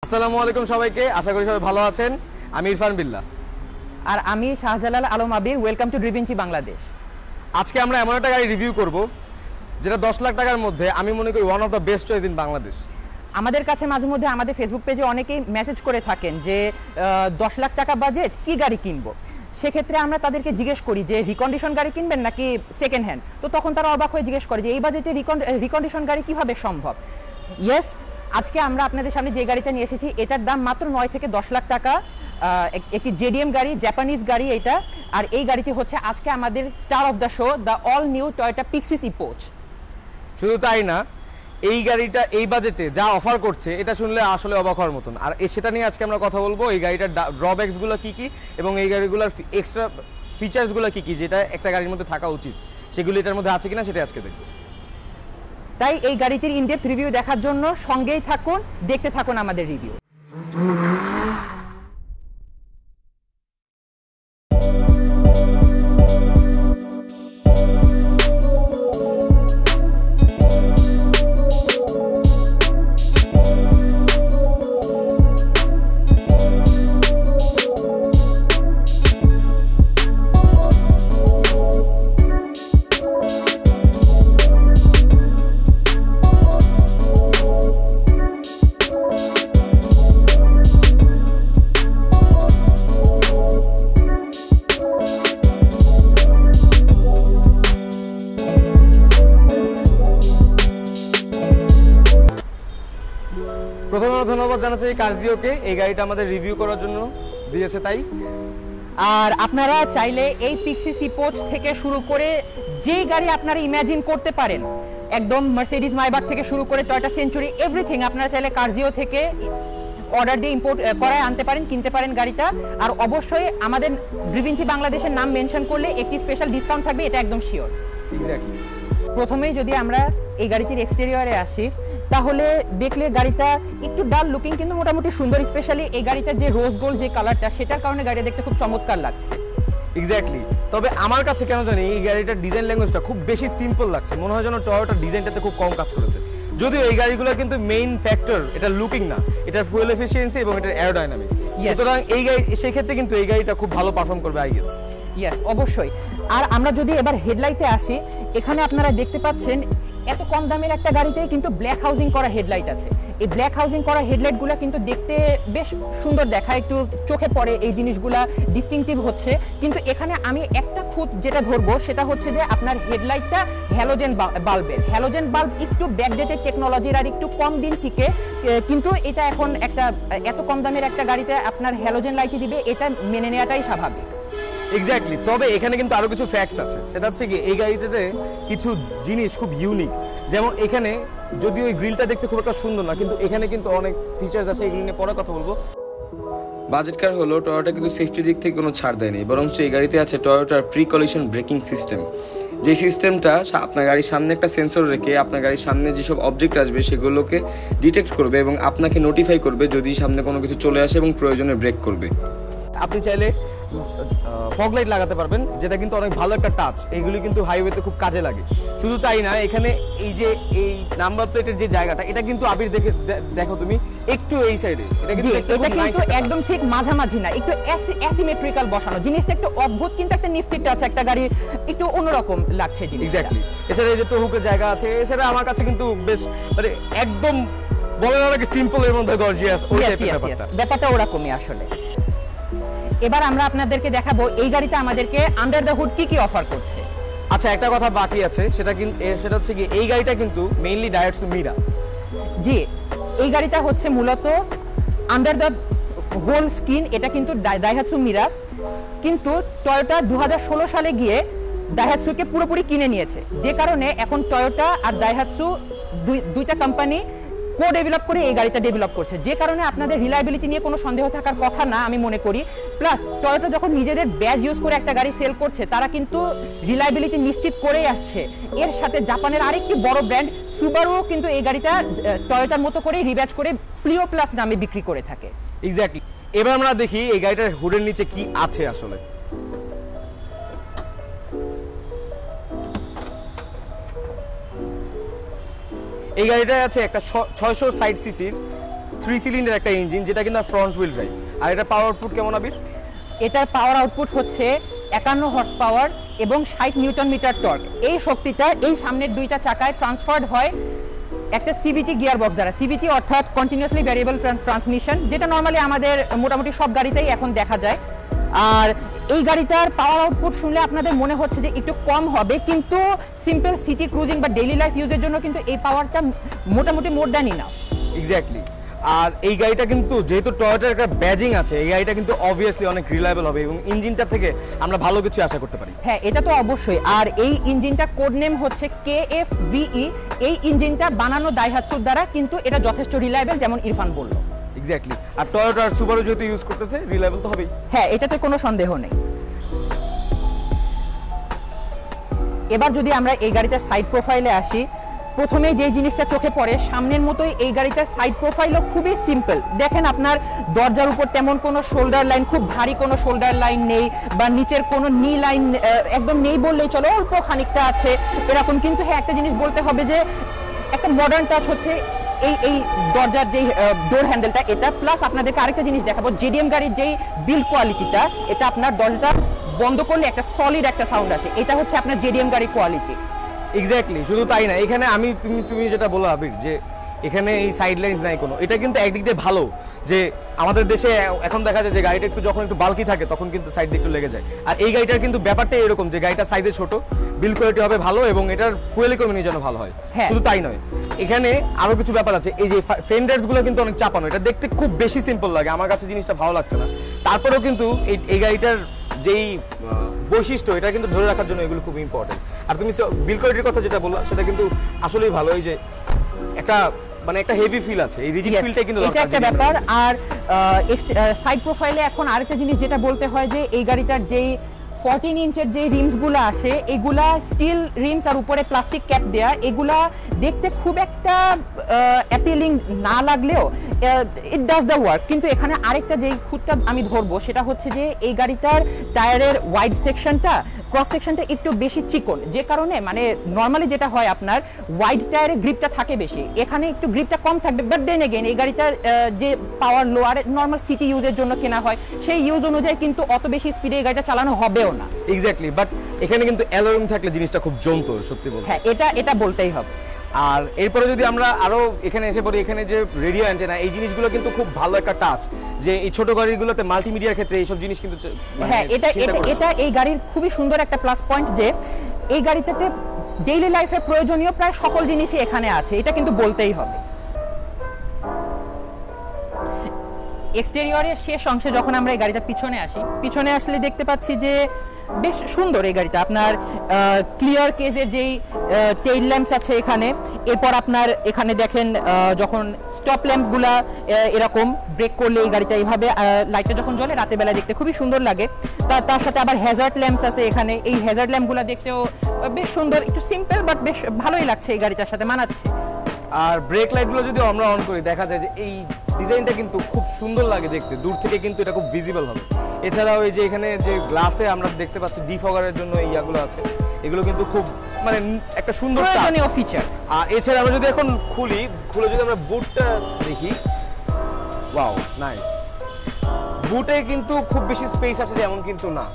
আসসালামু আলাইকুম সবাইকে, আশা করি সবাই ভালো আছেন। আমি ইরফান বিল্লাহ আর আমি শাহজালাল আলম আবির। ওয়েলকাম টু ড্রিভিঞ্চি বাংলাদেশ। আজকে আমরা এমন একটা গাড়ি রিভিউ করব যেটা 10 লাখ টাকার মধ্যে আমি মনে করি one of the best choice in Bangladesh. আমাদের কাছে মাঝে মধ্যে আমাদের ফেসবুক পেজে অনেকেই মেসেজ করে থাকেন যে 10 লাখ টাকা বাজেট কি গাড়ি কিনবো। সেক্ষেত্রে আমরা তাদেরকে জিজ্ঞেস করি যে রিকন্ডিশন গাড়ি কিনবেন নাকি সেকেন্ড হ্যান্ড। তো তখন তারা অবাক হয়ে জিজ্ঞেস করে যে এই বাজেটে রিকন্ডিশন গাড়ি কিভাবে সম্ভব। ইয়েস, আজকে আমরা আপনাদের সামনে যে গাড়িটা নিয়ে এসেছি এটার দাম মাত্র 9 থেকে 10 লাখ টাকা। একটি জেডিএম গাড়ি, জাপানিজ গাড়ি এটা। আর এই গাড়িটি হচ্ছে আজকে আমাদের star of the show, the all new Toyota Pixis Epoch. শুধু তাই না, এই গাড়িটা এই বাজেটে যা অফার করছে এটা শুনলে আসলে অবাক হওয়ার মতন। আর সেটা নিয়ে আজকে আমরা কথা বলবো, এই গাড়িটার ড্রব্যাকসগুলো কি কি এবং এই গাড়িগুলোর এক্সট্রা ফিচার্সগুলো কি কি যেটা একটা গাড়ির মধ্যে থাকা উচিত, সেগুলো এটার মধ্যে আছে কিনা সেটা আজকে দেখব। তাই এই গাড়িটির ইনডেপথ রিভিউ দেখার জন্য সঙ্গেই থাকুন, দেখতে থাকুন আমাদের রিভিউ। প্রথমে ধন্যবাদ জানাচ্ছি কার্জিওকে এই গাড়িটা আমাদের রিভিউ করার জন্য দিয়েছে। তাই আর আপনারা চাইলে এই পিক্সিস ইপোচ থেকে শুরু করে যেই গাড়ি আপনারা ইমাজিন করতে পারেন, একদম মার্সিডিজ মাইবাগ থেকে শুরু করে টয়োটা সেঞ্চুরি, এভরিথিং আপনারা চাইলে কার্জিও থেকে অর্ডার দিয়ে ইম্পোর্ট করায় আনতে পারেন, কিনতে পারেন গাড়িটা। আর অবশ্যই আমাদের ড্রিভিঞ্চি বাংলাদেশের নাম মেনশন করলে একটি স্পেশাল ডিসকাউন্ট থাকবে, এটা একদম শিওর। এক্স্যাক্টলি। প্রথমেই যদি আমরা এই গাড়িটির এক্সটেরিয়রে আসি তাহলে দেখলে গাড়িটা একটু ডাল লুকিং কিন্তু মোটামুটি সুন্দর। স্পেশালি এই গাড়িটার যে রোজ গোল্ড যে কালারটা, সেটার কারণে গাড়িটা দেখতে খুব চমৎকার লাগছে। এক্স্যাক্টলি। তবে আমার কাছে কেন জানি এই গাড়িটার ডিজাইন ল্যাঙ্গুয়েজটা খুব বেশি সিম্পল লাগছে, মনে হয় যেন টয়োটার ডিজাইনটাতে খুব কম কাজ করেছে। যদিও এই গাড়িগুলোর কিন্তু মেইন ফ্যাক্টর এটা লুকিং না, এটা ফুয়েল এফিসিয়েন্সি এবং এটার অ্যারোডাইনামিক্স। সুতরাং এই গাড়ি সেই ক্ষেত্রে কিন্তু এই গাড়িটা খুব ভালো পারফর্ম করবে আই গেস। ইয়েস, অবশ্যই। আর আমরা যদি এবার হেডলাইটে আসি, এখানে আপনারা দেখতে পাচ্ছেন এত কম দামের একটা গাড়িতে কিন্তু ব্ল্যাক হাউজিং করা হেডলাইট আছে। এই ব্ল্যাক হাউজিং করা হেডলাইটগুলো কিন্তু দেখতে বেশ সুন্দর দেখায়, একটু চোখে পড়ে, এই জিনিসগুলা ডিস্টিংটিভ হচ্ছে। কিন্তু এখানে আমি একটা খুঁত যেটা ধরবো সেটা হচ্ছে যে আপনার হেডলাইটটা হ্যালোজেন বাল্বের। হ্যালোজেন বাল্ব একটু ব্যাকডেটেড টেকনোলজির আর একটু কম দিন টিকে, কিন্তু এটা এখন একটা এত কম দামের একটা গাড়িতে আপনার হ্যালোজেন লাইটই দিবে, এটা মেনে নেওয়াটাই স্বাভাবিক। এক্স্যাক্টলি। তবে এখানে কিন্তু আরো কিছু ফ্যাক্টস আছে, সেটা হচ্ছে কি এই গাড়িতে কিছু জিনিস খুব ইউনিক। যেমন এখানে যদিও ওই গ্রিলটা দেখতে খুব একটা সুন্দর না, কিন্তু এখানে কিন্তু অনেক ফিচার্স আছে, এগুলো নিয়ে পরে কথা বলবো। বাজেট কার হলো টয়োটা কিন্তু সেফটির দিক থেকে কোনো ছাড় দেয়নি, বরং এই গাড়িতে আছে টয়োটার প্রি কলিশন ব্রেকিং সিস্টেম। যে সিস্টেমটা আপনার গাড়ির সামনে একটা সেন্সর রেখে আপনার গাড়ির সামনে যেসব অবজেক্ট আসবে সেগুলোকে ডিটেক্ট করবে এবং আপনাকে নোটিফাই করবে যদি সামনে কোনো কিছু চলে আসে এবং প্রয়োজনে ব্রেক করবে। আপনি চাইলে ফগ লাইট লাগাতে পারবেন, যেটা কিন্তু অনেক ভালো একটা টাচ। এইগুলি কিন্তু হাইওয়েতে খুব কাজে লাগে। শুধু তাই না, এখানে এই যে এই নাম্বার প্লেটের যে জায়গাটা, এটা কিন্তু আবির দেখো তুমি একটু এই সাইডে, এটা কিন্তু একদম ঠিক মাঝামাঝি না, একটু অ্যাসিমেট্রিক্যাল বসানো। জিনিসটা একটু অদ্ভুত কিন্তু একটা নিফটি টাচ, একটা গাড়ি একটু অন্যরকম লাগছে জিনিসটা। এক্স্যাক্টলি। এছাড়া এই যে টহুকের জায়গা আছে, এছাড়া আমার কাছে কিন্তু বেশ মানে একদম বলে না কি সিম্পল এর মধ্যে গর্জিয়াস ওই টাইপের ব্যাপারটা ওরকমই আসলে। এবার আমরা আপনাদেরকে দেখাবো এই গাড়িটা আমাদেরকে আন্ডার দ্য হুড কি কি অফার করছে। আচ্ছা, একটা কথা বাকি আছে, সেটা হচ্ছে কি এই গাড়িটা কিন্তু মেইনলি ডাইহাটসু মিরা। জি, এই গাড়িটা হচ্ছে মূলত আন্ডার দ্য হোল স্কিন, এটা কিন্তু ডাইহাটসু মিরা। কিন্তু টয়োটা 2016 সালে গিয়ে ডাইহাটসুকে পুরোপুরি কিনে নিয়েছে, যে কারণে এখন টয়োটা আর ডাইহাটসু দুইটা কোম্পানি কো ডেভেলপ করে এই গাড়িটা ডেভেলপ করছে, যে কারণে আপনাদের রিলায়েবিলিটি নিয়ে কোনো সন্দেহ থাকার কথা না আমি মনে করি। প্লাস টয়োটা যখন নিজেদের ব্যাজ ইউজ করে একটা গাড়ি সেল করছে, তারা কিন্তু রিলায়েবিলিটি নিশ্চিত করেই আসছে। এর সাথে জাপানের আরেকটি বড় ব্র্যান্ড সুবারুও কিন্তু এই গাড়িটা টয়োটার মতো করে রিব্যাজ করে প্রিও প্লাস নামে বিক্রি করে থাকে। এক্স্যাক্টলি। এবার আমরা দেখি এই গাড়িটার হুডের নিচে কি আছে আসলে। এই গাড়িটায় আছে একটা 660 সিসির 3 সিলিন্ডার একটা ইঞ্জিন, যেটা কিনা ফ্রন্ট হুইল ড্রাইভ। আর এটা পাওয়ার আউটপুট কেমন আবির? এটার পাওয়ার আউটপুট হচ্ছে 51 হর্স পাওয়ার এবং 60 নিউটন মিটার টর্ক। এই শক্তিটা এই সামনের দুইটা চাকায় ট্রান্সফার্ড হয় একটা সিভিটি গিয়ার বক্স দ্বারা। সিভিটি অর্থাৎ কন্টিনিউয়াসলি ভ্যারিয়েবল ট্রান্সমিশন, যেটা নর্মালি আমাদের মোটামুটি সব গাড়িতেই এখন দেখা যায়। আর এই গাড়িটার পাওয়ার আউটপুট শুনলে আপনাদের মনে হচ্ছে যে একটু কম হবে, কিন্তু সিম্পল সিটি ক্রুজিং বা ডেইলি লাইফ ইউজের জন্য কিন্তু এই পাওয়ারটা মোটামুটি মোর দ্যান ইনাফ। এক্স্যাক্টলি। আর এই গাড়িটা কিন্তু যেহেতু টয়োটার একটা ব্যাজিং আছে, এই গাড়িটা কিন্তু অবভিয়াসলি অনেক রিলায়েবল হবে এবং ইঞ্জিনটা থেকে আমরা ভালো কিছু আশা করতে পারি। হ্যাঁ, এটা তো অবশ্যই। আর এই ইঞ্জিনটা কোড নেম হচ্ছে KFVE। এই ইঞ্জিনটা বানানো দাইহাতসুর দ্বারা, কিন্তু এটা যথেষ্ট রিলায়েবল, যেমন ইরফান বলল। এক্স্যাক্টলি। আর টয়োটা আর সুবারু যেহেতু ইউজ করতেছে, রিলায়েবল তো হবেই। হ্যাঁ, এটাতে কোনো সন্দেহ নেই। এবার যদি আমরা এই গাড়িটার সাইড প্রোফাইলে আসি, প্রথমে যে জিনিসটা চোখে পড়ে, সামনের মতোই এই গাড়িটার সাইড প্রোফাইলও খুবই সিম্পল। দেখেন, আপনার দরজার উপর তেমন কোনো শোল্ডার লাইন, খুব ভারী কোনো শোল্ডার লাইন নেই, বা নিচের কোনো নি লাইন একদম নেই বললেই চলো, অল্প খানিকটা আছে এরকম। কিন্তু হ্যাঁ, একটা জিনিস বলতে হবে যে একটা মডার্ন টাচ হচ্ছে এই দরজার যেই ডোর হ্যান্ডেলটা, এটা প্লাস আপনাদেরকে আরেকটা জিনিস দেখাবো, জেডিএম গাড়ির যেই বিল্ড কোয়ালিটিটা, এটা আপনার দরজা বন্ধ করলে একটা সলিড একটা সাউন্ড আসে, এটা হচ্ছে আপনার জেডিএম গাড়ির কোয়ালিটি। এক্স্যাক্টলি। শুধু তাই না, এখানে তুমি যেটা বলো আবির, যে এখানে এই সাইড লাইন্স নাই কোনো, এটা কিন্তু একদিক দিয়ে ভালো যে আমাদের দেশে এখন দেখা যায় যে গাড়িটা একটু যখন একটু বাল্কি থাকে তখন কিন্তু সাইড দিয়ে একটু লেগে যায়। আর এই গাড়িটার কিন্তু ব্যাপারটা এরকম যে গাড়িটা সাইজে ছোট, বিল্ড কোয়ালিটি হবে ভালো এবং এটার ফুয়েল ইকোনমি যেন ভালো হয়। শুধু তাই নয়, এখানে আরো কিছু ব্যাপার আছে। এই যে ফেন্ডার্স গুলো কিন্তু অনেক চাপানো, এটা দেখতে খুব বেশি সিম্পল লাগে, আমার কাছে জিনিসটা ভালো লাগছে না। তারপরেও কিন্তু এই গাড়িটার যেই বৈশিষ্ট্য, এটা কিন্তু ধরে রাখার জন্য এগুলো খুব ইম্পর্টেন্ট। আর তুমি বিল্ড কোয়ালিটির কথা যেটা বললা, সেটা কিন্তু আসলেই ভালো। এই যে একটা মানে একটা হেভি ফিল আছে, এই রিজিড ফিলটা কিন্তু এটা একটা ব্যাপার। আর সাইড প্রোফাইলে এখন আরেকটা জিনিস যেটা বলতে হয়, যে এই গাড়িটার যেই 14 ইঞ্চের যে রিমসগুলো আসে, এগুলা স্টিল রিমস আর উপরে প্লাস্টিক ক্যাপ দেয়া, এগুলা দেখতে খুব একটা অ্যাপিলিং না লাগলেও ইট ডাজ দ্য ওয়ার্ক। কিন্তু এখানে আরেকটা যেই খুঁতটা আমি ধরবো, সেটা হচ্ছে যে এই গাড়িটার টায়ারের ওয়াইড সেকশনটা, ক্রস সেকশনটা একটু বেশি চিকন, যে কারণে মানে নর্মালি যেটা হয় আপনার ওয়াইড টায়ারে গ্রিপটা থাকে বেশি, এখানে একটু গ্রিপটা কম থাকবে। বাট দেন এগেইন এই গাড়িটার যে পাওয়ার লোয়ার নর্মাল সিটি ইউজের জন্য কেনা হয়, সেই ইউজ অনুযায়ী কিন্তু অত বেশি স্পিডে এই গাড়িটা চালানো হবেও না। এক্স্যাক্টলি। বাট এখানে কিন্তু অ্যালোরিং থাকলে জিনিসটা খুব জমতো, সত্যি বলতে। হ্যাঁ, এটা বলতেই হবে। আর এরপরে যদি আমরা আরো এখানে এসে পড়ি, এখানে যে রেডিও অ্যান্টেনা, এই জিনিসগুলো কিন্তু খুব ভালো একটা টাচ, যে এই ছোট গাড়িগুলোতে মাল্টিমিডিয়ার ক্ষেত্রে এইসব জিনিস কিন্তু হ্যাঁ, এটা এই গাড়ির খুবই সুন্দর একটা প্লাস পয়েন্ট, যে এই গাড়িটাতে ডেইলি লাইফে প্রয়োজনীয় প্রায় সকল জিনিসই এখানে আছে, এটা কিন্তু বলতেই হবে। এক্সটেরিয়রের শেষ অংশে যখন আমরা এই গাড়িটা পিছনে আসলে দেখতে পাচ্ছি যে বেশ সুন্দর এই গাড়িটা। আপনার ক্লিয়ার কেজের যেই টেইল ল্যাম্পস আছে এখানে, এরপর আপনার এখানে দেখেন যখন স্টপ ল্যাম্পগুলা এরকম ব্রেক করলে এই গাড়িটা এইভাবে লাইটটা যখন জ্বলে রাতের বেলা দেখতে খুবই সুন্দর লাগে। তার সাথে আবার হ্যাজার্ড ল্যাম্পস আছে এখানে, এই হ্যাজার্ড ল্যাম্পগুলা দেখতেও বেশ সুন্দর, একটু সিম্পল বাট বেশ ভালোই লাগছে, এই গাড়িটার সাথে মানাচ্ছে। আর ব্রেক লাইটগুলো যদি আমরা অন করি, দেখা যায় যে এই ডিজাইনটা কিন্তু খুব সুন্দর লাগে দেখতে, দূর থেকে কিন্তু এটা খুব ভিজিবল হবে। এছাড়াও এই যে এখানে যে গ্লাসে আমরা দেখতে পাচ্ছি ডিফগারের জন্য এই ইয়াগুলো আছে, এগুলো কিন্তু খুব মানে একটা সুন্দর প্রয়োজনীয় ফিচার। আর এছাড়া আমরা যদি এখন খুলে যদি আমরা বুটটা দেখি, ওয়াও নাইস। বুটে কিন্তু খুব বেশি স্পেস আছে যেমন কিন্তু না,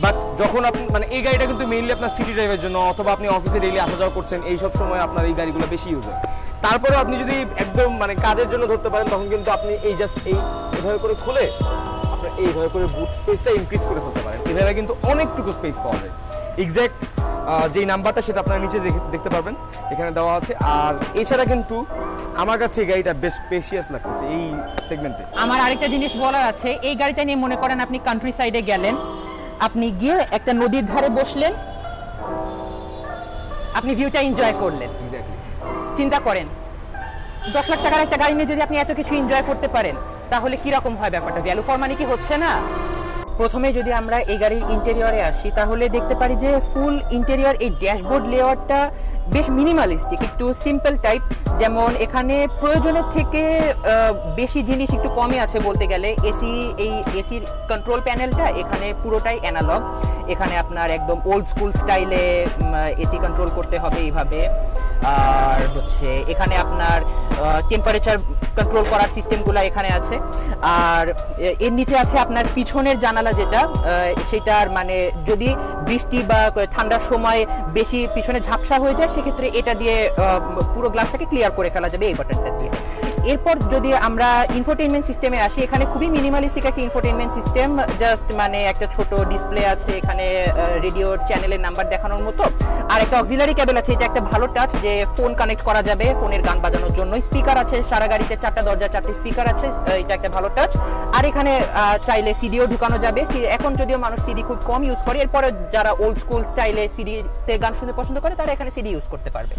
বাট যখন আপনি মানে এই গাড়িটা কিন্তু মেইনলি আপনার সিটি ড্রাইভের জন্য, অথবা আপনি অফিসে ডেইলি আসা যাওয়া করছেন, এই সব সময় আপনার এই গাড়িগুলো বেশি ইউজ হয়। তারপরেও আপনি যদি একদম মানে কাজের জন্য ধরতে পারেন, তখন কিন্তু আপনি এই জাস্ট এইভাবে করে খুলে আপনার এইভাবে করে বুট স্পেসটা ইনক্রিজ করে ফেলতে পারেন। এভাবে কিন্তু অনেকটুকু স্পেস পাওয়া যায়। এক্স্যাক্ট যেই নাম্বারটা সেটা আপনারা নিচে দেখতে পারবেন, এখানে দেওয়া আছে। আর এছাড়া কিন্তু আমার কাছে এই গাড়িটা বেশ স্পেশিয়াস লাগতেছে এই সেগমেন্টে। আমার আরেকটা জিনিস বলার আছে, এই গাড়িটা নিয়ে মনে করেন আপনি কান্ট্রি সাইডে গেলেন, আপনি গিয়ে একটা নদীর ধারে বসলেন, আপনি ভিউটা এনজয় করলেন। এক্স্যাক্টলি। চিন্তা করেন 10 লাখ টাকার একটা গাড়ি নিয়ে যদি আপনি এত কিছু এনজয় করতে পারেন, তাহলে কি রকম হয় ব্যাপারটা? ভ্যালু ফর মানি কি হচ্ছে না? প্রথমে যদি আমরা এই গাড়ির ইন্টেরিয়রে আসি তাহলে দেখতে পারি যে ফুল ইন্টেরিয়র এই ড্যাশবোর্ড লেআউটটা বেশ মিনিমালিস্টিক, একটু সিম্পল টাইপ। যেমন এখানে প্রয়োজনের থেকে বেশি জিনিস একটু কমই আছে বলতে গেলে। এই এসির কন্ট্রোল প্যানেলটা এখানে পুরোটাই অ্যানালগ। এখানে আপনার একদম ওল্ড স্কুল স্টাইলে এসি কন্ট্রোল করতে হবে এইভাবে। আর হচ্ছে এখানে আপনার টেম্পারেচার কন্ট্রোল করার সিস্টেমগুলো এখানে আছে। আর এর নিচে আছে আপনার পিছনের জানালা, যেটা সেটার মানে যদি বৃষ্টি বা ঠান্ডার সময় বেশি পিছনে ঝাপসা হয়ে যায় সেক্ষেত্রে এটা দিয়ে পুরো গ্লাসটাকে ক্লিয়ার করে ফেলা যাবে এই বাটনটা দিয়ে। এরপর যদি আমরা ইনফোটেইনমেন্ট সিস্টেমে আসি, এখানে খুবই মিনিমালিস্টিক একটা ইনফোটেইনমেন্ট সিস্টেম। জাস্ট মানে একটা ছোট ডিসপ্লে আছে, এখানে রেডিও চ্যানেলের নাম্বার দেখানোর মতো, আর একটা অক্সিলারি কেবল আছে। এটা একটা ভালো টাচ যে ফোন কানেক্ট করা যাবে ফোনের গান বাজানোর জন্য। স্পিকার আছে সারা গাড়িতে, 4টা দরজা 4টি স্পিকার আছে, এটা একটা ভালো টাচ। আর এখানে চাইলে সিডিও ঢুকানো যাবে। এখন যদিও মানুষ সিডি খুব কম ইউজ করে, এরপরে যারা ওল্ড স্কুল স্টাইলে সিডিতে গান শুনতে পছন্দ করে তারা এখানে সিডি ইউজ করতে পারবে।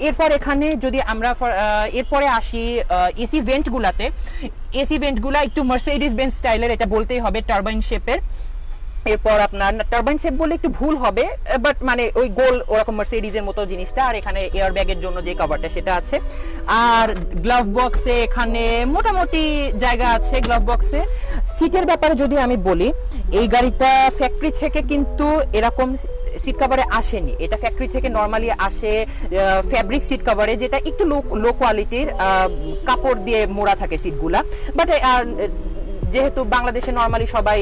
এরপর এখানে যদি আমরা এরপরে আসি এসি ভেন্টগুলাতে, এসি ভেন্টগুলা একটু মার্সিডিজ বেঞ্জ স্টাইলের, এটা বলতেই হবে, টারবাইন শেপের। এরপর আপনার টারবাইন শেপ বলে একটু ভুল হবে, বাট মানে ওই গোল ওরকম মার্সিডিজের মতো জিনিসটা। আর এখানে এয়ার ব্যাগের জন্য যে কভারটা সেটা আছে। আর গ্লাভ বক্সে এখানে মোটামুটি জায়গা আছে গ্লাভ বক্সে। সিটের ব্যাপারে যদি আমি বলি, এই গাড়িটা ফ্যাক্টরি থেকে কিন্তু এরকম সিট কভারে আসেনি। এটা ফ্যাক্টরি থেকে নরমালি আসে ফ্যাব্রিক সিট কভারে, যেটা একটু লো কোয়ালিটির কাপড় দিয়ে মোড়া থাকে সিটগুলা। বাট যেহেতু বাংলাদেশে নরমালি সবাই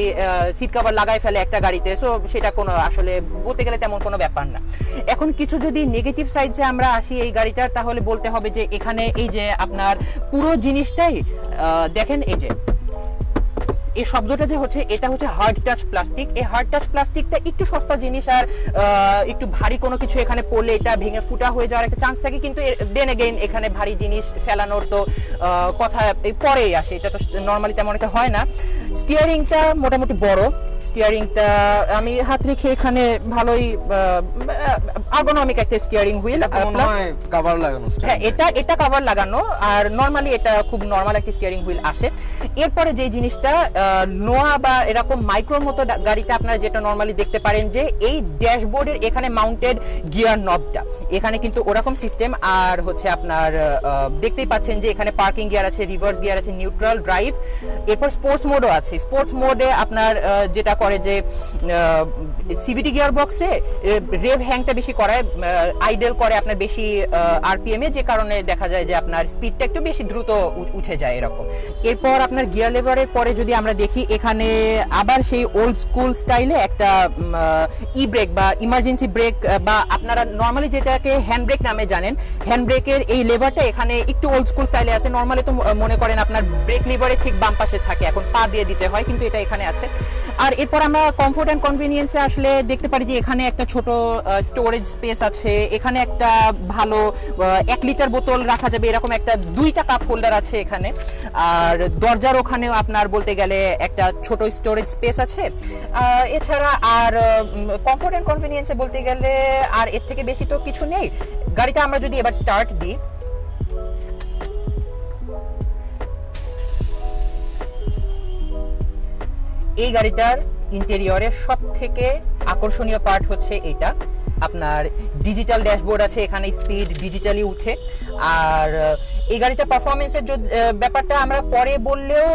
সিট কভার লাগাই ফেলে একটা গাড়িতে, সো সেটা কোনো আসলে বলতে গেলে তেমন কোনো ব্যাপার না। এখন কিছু যদি নেগেটিভ সাইডে আমরা আসি এই গাড়িটার, তাহলে বলতে হবে যে এখানে এই যে আপনার পুরো জিনিসটাই দেখেন, এই যে এই শব্দটা যে হচ্ছে, এটা হচ্ছে হার্ড টাচ প্লাস্টিক। এই হার্ড টাচ প্লাস্টিকটা একটু সস্তা জিনিস, আর একটু ভারী কোনো কিছু এখানে পড়লে এটা ভেঙে ফুটা হয়ে যাওয়ার একটা চান্স থাকে। কিন্তু দেন এগেইন এখানে ভারী জিনিস ফেলানোর তো কথা পরেই আসে, এটা তো নর্মালি তেমন একটা হয় না। স্টিয়ারিংটা মোটামুটি বড়, স্টিয়ারিংটা আমি হাত রেখে এখানে ভালোই আর্গোনমিক একটা স্টিয়ারিং হুইল। কভার লাগানো, হ্যাঁ এটা কভার লাগানো, আর নর্মালি এটা খুব নর্মাল একটা স্টিয়ারিং হুইল আসে। এরপরে যে জিনিসটা নোয়া বা এরকম মাইক্রোর মতো গাড়িতে আপনারা যেটা নরমালি দেখতে পারেন যে এই ড্যাশবোর্ডের এখানে মাউন্টেড গিয়ার নবটা, এখানে কিন্তু ওরকম সিস্টেম। আর হচ্ছে আপনার দেখতেই পাচ্ছেন যে এখানে পার্কিং গিয়ার আছে, রিভার্স গিয়ার আছে, নিউট্রাল ড্রাইভ। এরপর স্পোর্টস মোডও আছে। স্পোর্টস মোডে আপনার যেটা করে যে সিভিটি গিয়ার বক্সে রেভ হ্যাংটা বেশি করায়, আইডল করে আপনার বেশি আরপিএম এ, যে কারণে দেখা যায় যে আপনার স্পিডটা একটু বেশি দ্রুত উঠে যায় এরকম। এরপর আপনার গিয়ার লেভারের পরে যদি আমরা দেখি, এখানে আবার সেই ওল্ড স্কুল স্টাইলে একটা ই ব্রেক বা ইমার্জেন্সি ব্রেক, বা আপনারা নরমালি যেটাকে হ্যান্ড ব্রেক নামে জানেন, হ্যান্ড ব্রেকের এই লেভারটা এখানে একটু ওল্ড স্কুল স্টাইলে আছে। নরমালি তো মনে করেন আপনার ব্রেক লিভারের ঠিক বাম পাশে থাকে, এখন পা দিয়ে দিতে হয়, কিন্তু এটা এখানে আছে। আর এরপর আমরা কমফোর্ট অ্যান্ড কনভিনিয়েন্সে আসলে দেখতে পারি যে এখানে একটা ছোট স্টোরেজ স্পেস আছে, এখানে একটা ভালো 1 লিটার বোতল রাখা যাবে এরকম একটা 2টা কাপ হোল্ডার আছে এখানে। আর দরজার ওখানেও আপনার বলতে গেলে একটা ছোট স্টোরেজ স্পেস আছে। এছাড়া আর কমফোর্ট অ্যান্ড কনভিনিয়েন্সে বলতে গেলে আর এর থেকে বেশি তো কিছু নেই। গাড়িটা আমরা যদি এবার স্টার্ট দিই, এই গাড়িটার ইন্টেরিয়রের সব থেকে আকর্ষণীয় পার্ট হচ্ছে এটা, আপনার ডিজিটাল ড্যাশবোর্ড আছে, এখানে স্পিড ডিজিটালি উঠে। আর এই গাড়িটার পারফরমেন্সের ব্যাপারটা আমরা পরে বললেও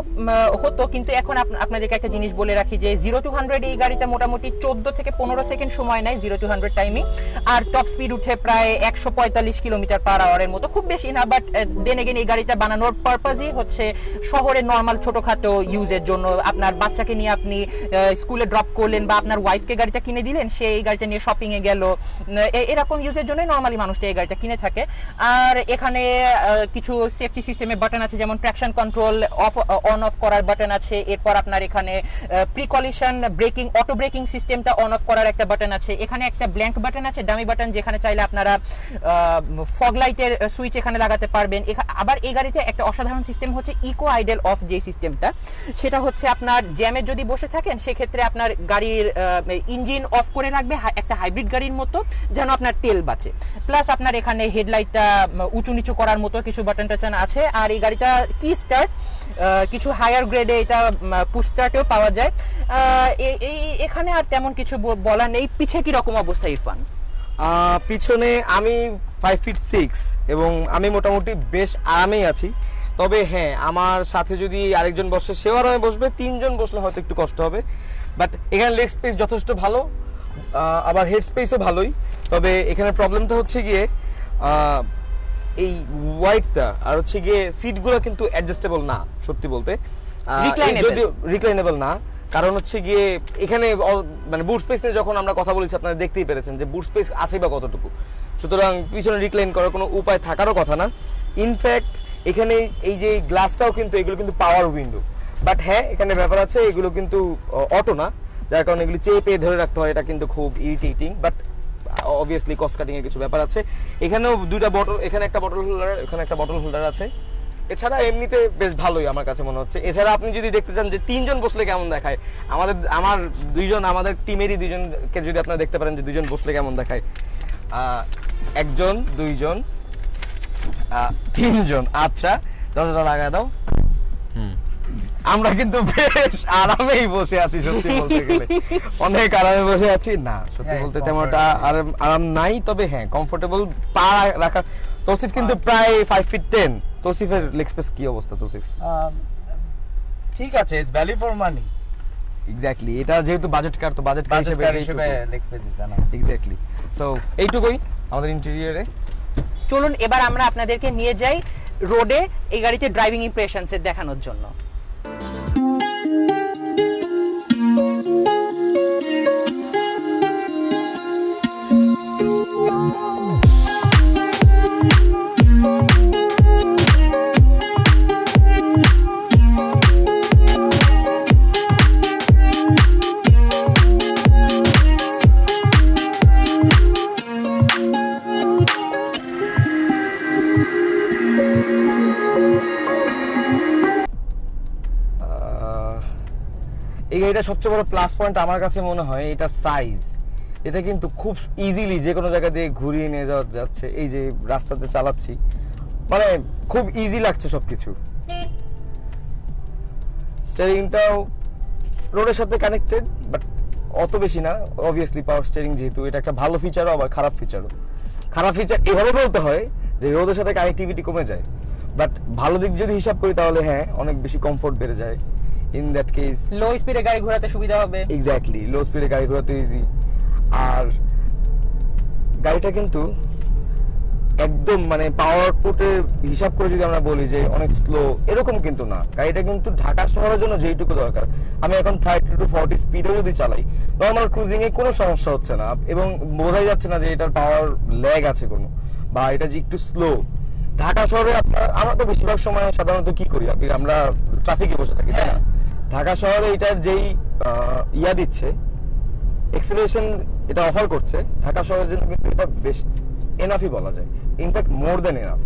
হতো, কিন্তু এখন আপনাদেরকে একটা জিনিস বলে রাখি যে 0 to 100 এই গাড়িটা মোটামুটি 14 থেকে 15 সেকেন্ড সময় নেয় 0 to 100 টাইমিং। আর টপ স্পিড উঠে প্রায় 145 কিলোমিটার পার আওয়ারের মতো, খুব বেশি না। বাট দেন এগেন এই গাড়িটা বানানোর পারপাসই হচ্ছে শহরের নর্মাল ছোটখাটো ইউজের জন্য। আপনার বাচ্চাকে নিয়ে আপনি স্কুলে ড্রপ করলেন, বা আপনার ওয়াইফকে গাড়িটা কিনে দিলেন, সে এই গাড়িটা নিয়ে শপিং এ গেল, এরকম ইউজের জন্য নরমালি মানুষটা এই গাড়িটা কিনে থাকে। আর এখানে কিছু সেফটি সিস্টেমের বাটন আছে, যেমন ট্র্যাকশন কন্ট্রোল অন অফ করার বাটন আছে। এরপর আপনার এখানে প্রিকলিশন ব্রেকিং, অটো ব্রেকিং সিস্টেমটা অন অফ করার একটা বাটন আছে। এখানে একটা ব্ল্যাঙ্ক বাটন আছে, ডামি বাটন, যেখানে চাইলে আপনারা ফগ লাইটের সুইচ এখানে লাগাতে পারবেন। আবার এই গাড়িতে একটা অসাধারণ সিস্টেম হচ্ছে ইকো আইডল অফ, যে সিস্টেমটা সেটা হচ্ছে আপনার জ্যামে যদি বসে থাকেন সেক্ষেত্রে আপনার গাড়ির ইঞ্জিন অফ করে রাখবে, একটা হাইব্রিড গাড়ির মতো, যেন আপনার তেল বাঁচে। প্লাস আপনার এখানে হেডলাইটটা উঁচু নিচু করার মতো কিছু বাটন টাচন আছে। আর এই গাড়িটা কি স্টার্ট, কিছু হায়ার গ্রেডে এটা পুশ স্টার্টেও পাওয়া যায়। এখানে আর তেমন কিছু বলার নেই। পিছে কি রকম অবস্থা ইরফান? পিছনে আমি 5'6" এবং আমি মোটামুটি বেশ আরামেই আছি। তবে হ্যাঁ, আমার সাথে যদি আরেকজন বসে সেও আরামে বসবে, 3 জন বসলে হয়তো একটু কষ্ট হবে। বাট এখানে লেগ স্পেস যথেষ্ট ভালো, আবার হেড স্পেসও ভালোই। তবে এখানে প্রবলেমটা হচ্ছে গিয়ে এই ওয়াইডটা আর হচ্ছে গিয়ে সিটগুলো কিন্তু অ্যাডজাস্টেবল না, সত্যি বলতে যদিও রিক্লাইনেবল না। কারণ হচ্ছে গিয়ে এখানে মানে বুট স্পেস নিয়ে যখন আমরা কথা বলেছি আপনারা দেখতেই পেরেছেন যে বুট স্পেস আছে বা কতটুকু, সুতরাং পিছনে রিক্লাইন করার কোনো উপায় থাকারও কথা না। ইনফ্যাক্ট এখানে এই যে গ্লাসটাও কিন্তু এগুলো কিন্তু পাওয়ার উইন্ডো, বাট হ্যাঁ এখানে ব্যাপার আছে এগুলো কিন্তু অটো না, যার কারণে এগুলো চেপে ধরে রাখতে হয়, এটা কিন্তু খুব irritating. But obviously cost cutting এর কিছু ব্যাপার আছে। এখানেও দুইটা বটল, এখানে একটা বটল হোল্ডার, এখানে একটা বটল হোল্ডার আছে। এছাড়া এমনিতে বেশ ভালোই আমার কাছে মনে হচ্ছে। এছাড়া আপনি যদি দেখতে চান যে 3 জন বসলে কেমন দেখায়, আমার 2 জন, আমাদের টিমেরই 2 জনকে যদি আপনারা দেখতে পারেন যে 2 জন বসলে কেমন দেখায়, 1 জন 2 জন 3 জন। আচ্ছা, দরজাটা লাগায় দাও। আমরা কিন্তু বেশ আরামেই বসে আছি, সত্যি বলতে গেলে অনেক আরামে বসে আছি। না সত্যি বলতে তেমনটা আরাম নাই, তবে হ্যাঁ কমফোর্টেবল পা রাখা। তৌসিফ কিন্তু প্রায় 5'10". তৌসিফের লেগ স্পেস কি অবস্থা তৌসিফ? ঠিক আছে, it's value for money. Exactly, এটা যেহেতু বাজেট কার, তো বাজেট কার হিসেবে লেগ স্পেস ইজ না। এক্স্যাক্টলি। সো এইটুকুই আমাদের ইন্টেরিয়রে। চলুন এবার আমরা আপনাদেরকে নিয়ে যাই রোডে এই গাড়িতে ড্রাইভিং ইমপ্রেশনস দেখানোর জন্য। এই গাড়িটা সবচেয়ে বড় প্লাস পয়েন্ট আমার কাছে মনে হয় এটা সাইজ। এটা কিন্তু খুব ইজিলি যে কোনো জায়গা দিয়ে ঘুরিয়ে নিয়ে যাওয়া যাচ্ছে। এই যে রাস্তাতে চালাচ্ছি, মানে খুব ইজি লাগছে সবকিছু। স্টিয়ারিংটাও রোডের সাথে কানেক্টেড, বাট অত বেশি না। অবভিয়াসলি পাওয়ার স্টিয়ারিং, যেহেতু এটা একটা ভালো ফিচারও আবার খারাপ ফিচারও। খারাপ ফিচার এভাবে বলতে হয় যে রোডের সাথে কানেক্টিভিটি কমে যায়, বাট ভালো দিক যদি হিসাব করি তাহলে হ্যাঁ অনেক বেশি কমফোর্ট বেড়ে যায়। ইন দ্যাট কেস লো স্পিডে গাড়ি ঘোরাতে সুবিধা হবে। এক্স্যাক্টলি, লো স্পিডে গাড়ি ঘোরাতে ইজি। আর গাড়িটা কিন্তু একদম মানে পাওয়ার আউটপুটের হিসাব করে যদি আমরা বলি যে অনেক স্লো, এরকম কিন্তু না। গাড়িটা কিন্তু ঢাকা শহরের জন্য যেইটুকু দরকার, আমি এখন 30 to 40 স্পিডেও যদি চালাই, নর্মাল ক্রুজিং এ কোনো সমস্যা হচ্ছে না, এবং বোঝাই যাচ্ছে না যে এটার পাওয়ার ল্যাগ আছে কোনো, বা এটা যে একটু স্লো। ঢাকা শহরে আমরা তো বেশিরভাগ সময় সাধারণত কি করি, আমরা ট্রাফিকে বসে থাকি, তাই না? ঢাকা শহরে এটার যেই ইয়া দিচ্ছে, এক্সেলারেশন এটা অফার করছে, ঢাকা শহরের জন্য কিন্তু এটা বেশ এনাফই বলা যায়। ইনফ্যাক্ট মোর দেন এনাফ।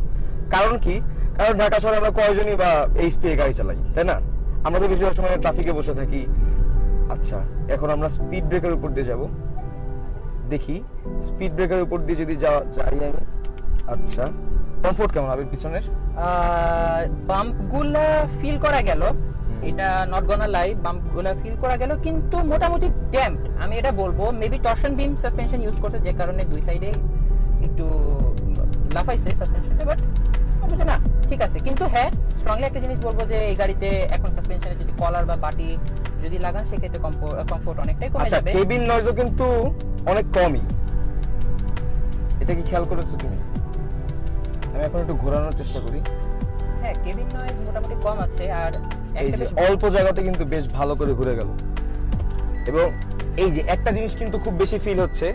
কারণ কি? কারণ ঢাকা শহরে আমরা কয়জনই বা এই স্পিডে গাড়ি চালাই, তাই না? আমরা তো বেশিরভাগ সময় ট্রাফিকে বসে থাকি। আচ্ছা, এখন আমরা স্পিড ব্রেকের উপর দিয়ে যাব। দেখি স্পিড ব্রেকের উপর দিয়ে যদি যাই আমি। আচ্ছা, কমফোর্ট কেমন হবে পিছনের? বাম্পগুলো ফিল করা গেল, এটা নট গোনা লাই, বাম্পগুলো ফিল করা গেল, কিন্তু মোটামুটি ড্যাম্পড আমি এটা বলবো। মেবি টরশন বিম সাসপেনশন ইউজ করছে, যে কারণে দুই সাইডে একটু লাফাইছে সাসপেনশনে, বাট না ঠিক আছে। কিন্তু হ্যাঁ, স্ট্রংলি একটা জিনিস বলবো যে এই গাড়িতে এখন সাসপেনশনে যদি কলার বা বাটি যদি লাগান, সেক্ষেত্রে কমফোর্ট অনেকটাই কমে যাবে। কেবিন নয়েজও কিন্তু অনেক কমই। এটা কি খেয়াল করেছো তুমি? আমি এখন একটু ঘোরানোর চেষ্টা করি। হ্যাঁ, কেবিন নয়েজ মোটামুটি কম আছে। আর এই যে অল্প জায়গাতে কিন্তু বেশ ভালো করে ঘুরে গেল। এবং এই যে একটা জিনিস কিন্তু খুব বেশি ফিল হচ্ছে,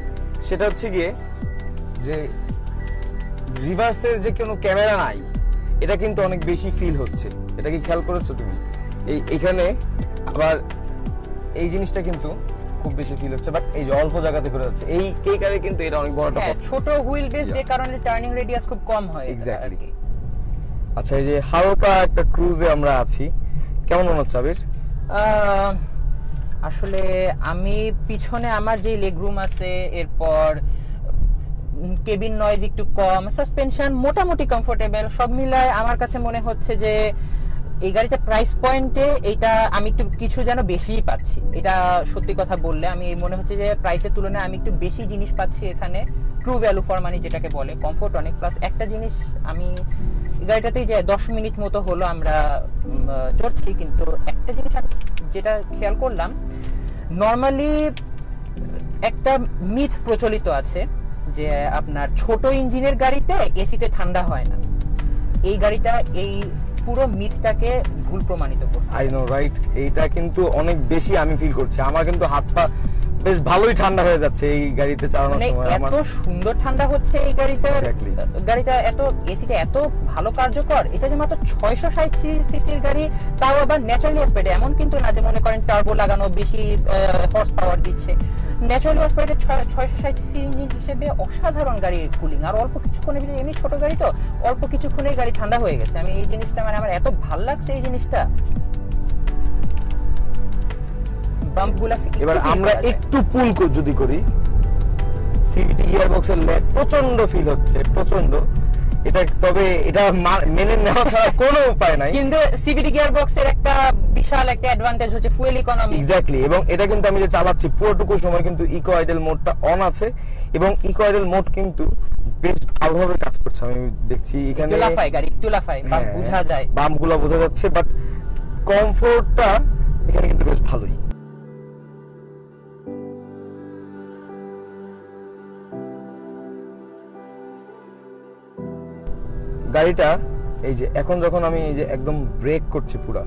সেটা হচ্ছে গিয়ে যে রিভার্সের যে কোনো ক্যামেরা নাই, এটা কিন্তু অনেক বেশি ফিল হচ্ছে। এটা কি খেয়াল করেছো তুমি? এইখানে আবার এই জিনিসটা কিন্তু খুব বেশি ফিল হচ্ছে, বাট এই যে অল্প জায়গাতে ঘুরে যাচ্ছে, এই কারে কিন্তু এটা অনেক বড় একটা ছোট হুইল বেস, যে কারণে টার্নিং রেডিয়াস খুব কম হয়। এক্স্যাক্টলি। আচ্ছা, এই যে হালকা একটা ক্রুজে আমরা আছি, কেমন মনে হচ্ছে আবির? আসলে আমি পিছনে আমার যে লেগ রুম আছে, এরপর কেবিন নয়েজ একটু কম, সাসপেনশন মোটামুটি কমফোর্টেবল, সব মিলায় আমার কাছে মনে হচ্ছে যে এই গাড়িটা প্রাইস পয়েন্টে এটা আমি একটু কিছু যেন বেশিই পাচ্ছি। এটা সত্যি কথা বললে আমি মনে হচ্ছে যে প্রাইসের তুলনায় আমি একটু বেশি জিনিস পাচ্ছি এখানে, ট্রু ভ্যালু ফর মানি যেটাকে বলে, কমফোর্ট অনেক। প্লাস একটা জিনিস আমি এই গাড়িটাতেই যে 10 মিনিট মতো হলো আমরা চড়ছি, কিন্তু একটা জিনিস আমি যেটা খেয়াল করলাম, নর্মালি একটা মিথ প্রচলিত আছে যে আপনার ছোট ইঞ্জিনের গাড়িতে এসিতে ঠান্ডা হয় না। এই গাড়িটা এই পুরো মিথটাকে ভুল প্রমাণিত করছে। আই নো রাইট, এইটা কিন্তু অনেক বেশি আমি ফিল করছি। আমার কিন্তু হাত পা বেশ ভালোই ঠান্ডা হয়ে যাচ্ছে এই গাড়িতে চালানোর মানে সময়। এত সুন্দর ঠান্ডা হচ্ছে এই গাড়িটা, Exactly. গাড়িটা এত এসিটা এত ভালো কার্যকর। এটা যে মাত্র 660 সিসির গাড়ি, তাও আবার ন্যাচারালি অ্যাসপিরেটেড, এমন কিন্তু না যে মনে করেন টার্বো লাগানো বেশি হর্স পাওয়ার দিচ্ছে। ন্যাচারালি অ্যাসপিরেটেড 660 সিসি ইঞ্জিন হিসেবে অসাধারণ গাড়ি কুলিং। আর অল্প কিছুক্ষণের ভিতরে, এমনি ছোট গাড়ি তো অল্প কিছুক্ষণেই গাড়ি ঠান্ডা হয়ে গেছে। আমি এই জিনিসটা মানে আমার এত ভালো লাগছে এই জিনিসটা। এবার আমরা একটু পুল যদি করি, সিভিটি গিয়ারবক্সের ল্যাগ প্রচন্ড ফিল হচ্ছে, প্রচন্ড। এটা তবে এটা মেনে নেওয়া ছাড়া কোনো উপায় নাই। কিন্তু সিভিটি গিয়ারবক্সের একটা বিশাল একটা অ্যাডভান্টেজ হচ্ছে ফুয়েল ইকোনমি। এক্স্যাক্টলি, এবং এটা কিন্তু আমি যে চালাচ্ছি পুরোটুকু সময় কিন্তু ইকো আইডল মোডটা অন আছে, এবং ইকো আইডল মোড কিন্তু বেশ ভালোভাবে কাজ করছে। আমি দেখছি এখানে একটু লাফায় গাড়ি, একটু লাফায়, বাম বোঝা যায়, বামগুলো বোঝা যাচ্ছে, বাট কমফোর্টটা এখানে কিন্তু বেশ ভালোই। গাড়িটা এই যে এখন যখন আমি এই যে একদম ব্রেক করছি, পুরা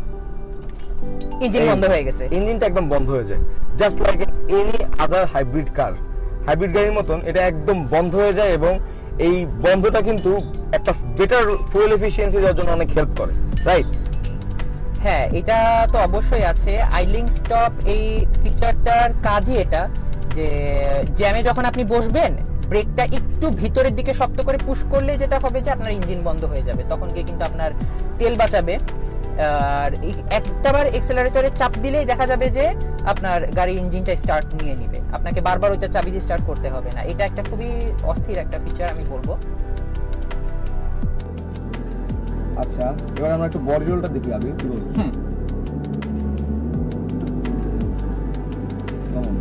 ইঞ্জিন বন্ধ হয়ে গেছে, ইঞ্জিনটা একদম বন্ধ হয়ে যায়, just like any other hybrid car. Hybrid গাড়ির মতন এটা একদম বন্ধ হয়ে যায়, এবং এই বন্ধটা কিন্তু একটা বেটার ফুয়েল এফিশিয়েন্সি দেওয়ার জন্য অনেক হেল্প করে, রাইট? হ্যাঁ, এটা তো অবশ্যই আছে। আইলিং স্টপ এই ফিচারটার কাজই এটা, যে জ্যামে যখন আপনি বসবেন, ব্রেকটা একটু ভিতরের দিকে শক্ত করে পুশ করলে যেটা হবে যে আপনার ইঞ্জিন বন্ধ হয়ে যাবে, তখন গিয়ে কিন্তু আপনার তেল বাঁচাবে। আর একটাবার এক্সেলারেটরে চাপ দিলেই দেখা যাবে যে আপনার গাড়ি ইঞ্জিনটা স্টার্ট নিয়ে নিবে, আপনাকে বারবার ওইটা চাবি দিয়ে স্টার্ট করতে হবে না। এটা একটা খুবই অস্থির একটা ফিচার আমি বলবো। আচ্ছা, এবার আমরা একটু বডি রোলটা দেখি আগে, কি বলবো? হুম, কেমন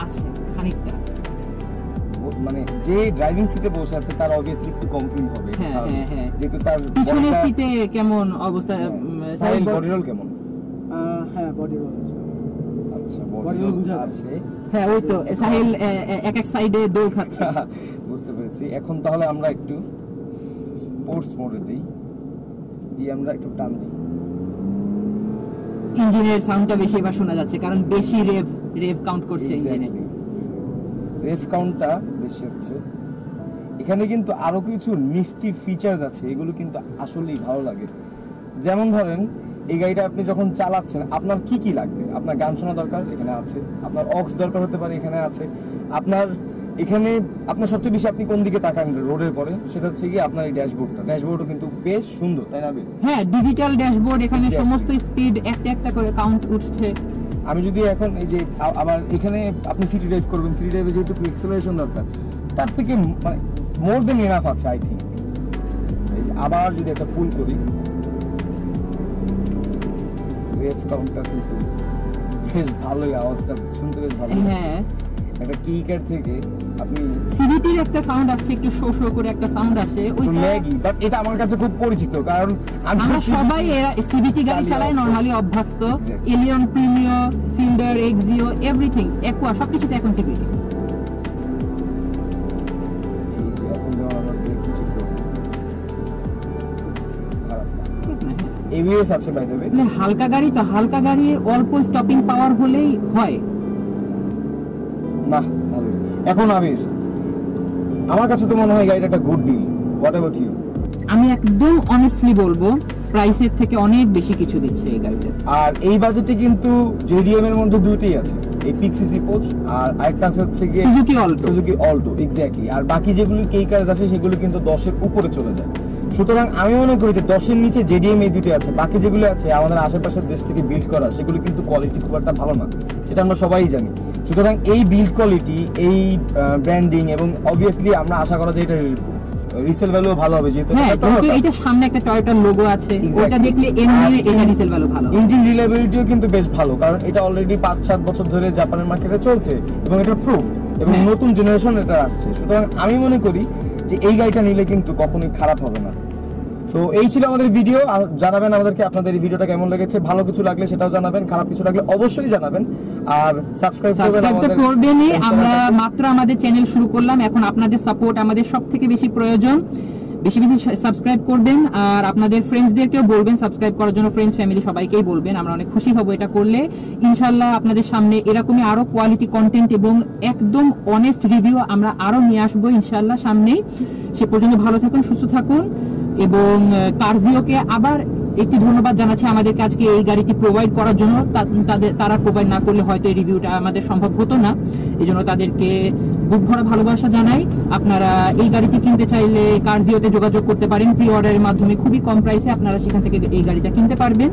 আছে খানিকটা, মানে যে ড্রাইভিং সিটে বসে আছে তার অবভিয়াসলি একটু কম ফিল হবে, হ্যাঁ, হ্যাঁ, হ্যাঁ। যেহেতু তার পিছনের সিটে কেমন অবস্থা? সাইড বডি রোল কেমন? হ্যাঁ, বডি রোল আছে। আচ্ছা, Body বডি roll রোল বুঝা আছে। হ্যাঁ, ওই তো সাহিল এক এক সাইডে দৌড় খাচ্ছে। বুঝতে পেরেছি। এখন তাহলে আমরা একটু স্পোর্টস মোডে দিই, দিয়ে আমরা একটু টান দিই। ইঞ্জিনের সাউন্ডটা বেশি এবার শোনা যাচ্ছে, কারণ বেশি রেভ কাউন্ট করছে ইঞ্জিনে। রেভ কাউন্টটা বেশি হচ্ছে। এখানে কিন্তু আরো কিছু নিফটি ফিচার্স আছে, এগুলো কিন্তু আসলেই ভালো লাগে। যেমন ধরেন, এই গাড়িটা আপনি যখন চালাচ্ছেন আপনার কি কি লাগবে? আপনার গান শোনা দরকার, এখানে আছে। আপনার অক্স দরকার হতে পারে, এখানে আছে। আপনার এখানে আপনার সবচেয়ে বেশি আপনি কোন দিকে তাকান রোডের পরে, সেটা হচ্ছে কি আপনার এই ড্যাশবোর্ডও কিন্তু বেশ সুন্দর, তাই না? হ্যাঁ, ডিজিটাল ড্যাশবোর্ড, এখানে সমস্ত স্পিড একটা একটা করে কাউন্ট উঠছে। আমি যদি এখন এই যে আবার এখানে আপনি সিটি ড্রাইভ করবেন, সিটি ড্রাইভে যেহেতু এক্সেলারেশন দরকার, তার থেকে মানে মোর দেন এনাফ আছে আই থিঙ্ক। আবার যদি একটা পুল করি, রেভ কাউন্টটা কিন্তু বেশ ভালোই, আওয়াজটা শুনতে বেশ ভালো। হ্যাঁ, একটা কিকার থেকে আপনি সিভিটির একটা সাউন্ড আসছে, একটু শো শো করে একটা সাউন্ড আসে, ওইটা ম্যাগি, বাট এটা আমার কাছে খুব পরিচিত, কারণ আমরা সবাই সিভিটি গাড়ি চালাই, নরমালি অভ্যস্ত। Allion, Premio, Fielder, Axio, everything, Aqua সবকিছুতে এখন সিভিটি। এবিএস আছে বাই দ্য ওয়ে। হালকা গাড়ি তো, হালকা গাড়ির অল্প স্টপিং পাওয়ার হলেই হয়। না ভালো। এখন আবির, আমার কাছে তো মনে হয় গাড়িটা একটা good deal. What about you? আমি একদম অনেস্টলি বলবো, প্রাইসের থেকে অনেক বেশি কিছু দিচ্ছে এই গাড়িটা। আর এই বাজেটে কিন্তু জেডিএম এর মধ্যে দুইটাই আছে, এই পিক্সিসি পোচ আর আরেকটা হচ্ছে গিয়ে Suzuki Alto. Suzuki Alto, exactly. আর বাকি যেগুলো কেকার্স আছে সেগুলো কিন্তু 10 এর উপরে চলে যায়। সুতরাং আমি মনে করি যে 10 এর নিচে জেডিএম এই দুটো আছে, বাকি যেগুলো আছে আমাদের আশেপাশের দেশ থেকে বিল্ড করা, সেগুলো কিন্তু কোয়ালিটি খুব একটা ভালো না, সেটা আমরা সবাই জানি। সুতরাং এই বিল্ড কোয়ালিটি, এই ব্র্যান্ডিং এবং অবভিয়াসলি আমরা আশা করা যায় এটা রিসেল ভ্যালু ভালো হবে, যেহেতু হ্যাঁ এটা যেহেতু Toyota। এটা সামনে একটা টয়োটার লোগো আছে, Exactly. ওটা দেখলে এমনি এটা রিসেল ভ্যালু ভালো। ইঞ্জিন রিলায়েবিলিটিও কিন্তু বেশ ভালো, কারণ এটা অলরেডি 5-7 বছর ধরে জাপানের মার্কেটে চলছে এবং এটা প্রুফ এবং হ্যাঁ। নতুন জেনারেশন এটা আসছে। সুতরাং আমি মনে করি যে এই গাড়িটা নিলে কিন্তু কখনোই খারাপ হবে না। তো এই ছিল আমাদের ভিডিও। আর জানাবেন আমাদেরকে আপনাদের এই ভিডিওটা কেমন লেগেছে, ভালো কিছু লাগলে সেটাও জানাবেন, খারাপ কিছু লাগলে অবশ্যই জানাবেন। আর সাবস্ক্রাইব তো করবেনই। আমরা মাত্র আমাদের চ্যানেল শুরু করলাম, এখন আপনাদের সাপোর্ট আমাদের সবথেকে বেশি প্রয়োজন। বেশি বেশি সাবস্ক্রাইব করবেন আর আপনাদের ফ্রেন্ডসদেরকেও বলবেন সাবস্ক্রাইব করার জন্য, ফ্রেন্ডস ফ্যামিলি সবাইকেই বলবেন। আমরা অনেক খুশি হব এটা করলে। ইনশাআল্লাহ আপনাদের সামনে এরকমই আরো কোয়ালিটি কন্টেন্ট এবং একদম অনেস্ট রিভিউ আমরা আরো নিয়ে আসবো ইনশাআল্লাহ সামনেই। সে পর্যন্ত ভালো থাকুন, সুস্থ থাকুন এবং কার্জিওকে আবার একটি ধন্যবাদ জানাচ্ছি আমাদেরকে আজকে এই গাড়িটি প্রোভাইড করার জন্য। তারা প্রোভাইড না করলে হয়তো এই রিভিউটা আমাদের সম্ভব হতো না, এই জন্য তাদেরকে বুক ভরা ভালোবাসা জানাই। আপনারা এই গাড়িটি কিনতে চাইলে কার্জিওতে যোগাযোগ করতে পারেন, প্রি অর্ডারের মাধ্যমে খুবই কম প্রাইসে আপনারা সেখান থেকে এই গাড়িটা কিনতে পারবেন।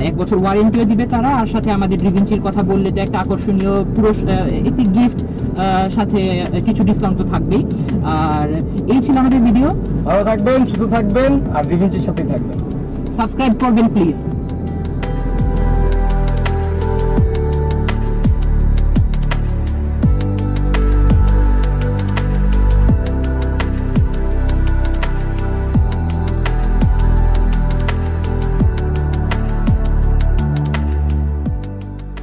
1 বছর ওয়ারেন্টিও দিবে তারা, আর সাথে আমাদের ডিভিঞ্চির কথা বললে তো একটা আকর্ষণীয় পুরো একটি গিফট, সাথে কিছু ডিসকাউন্ট তো থাকবেই। আর এই ছিল আমাদের ভিডিও। ভালো থাকবেন, সুস্থ থাকবেন আর ডিভিঞ্চির সাথেই থাকবেন। সাবস্ক্রাইব করবেন প্লিজ।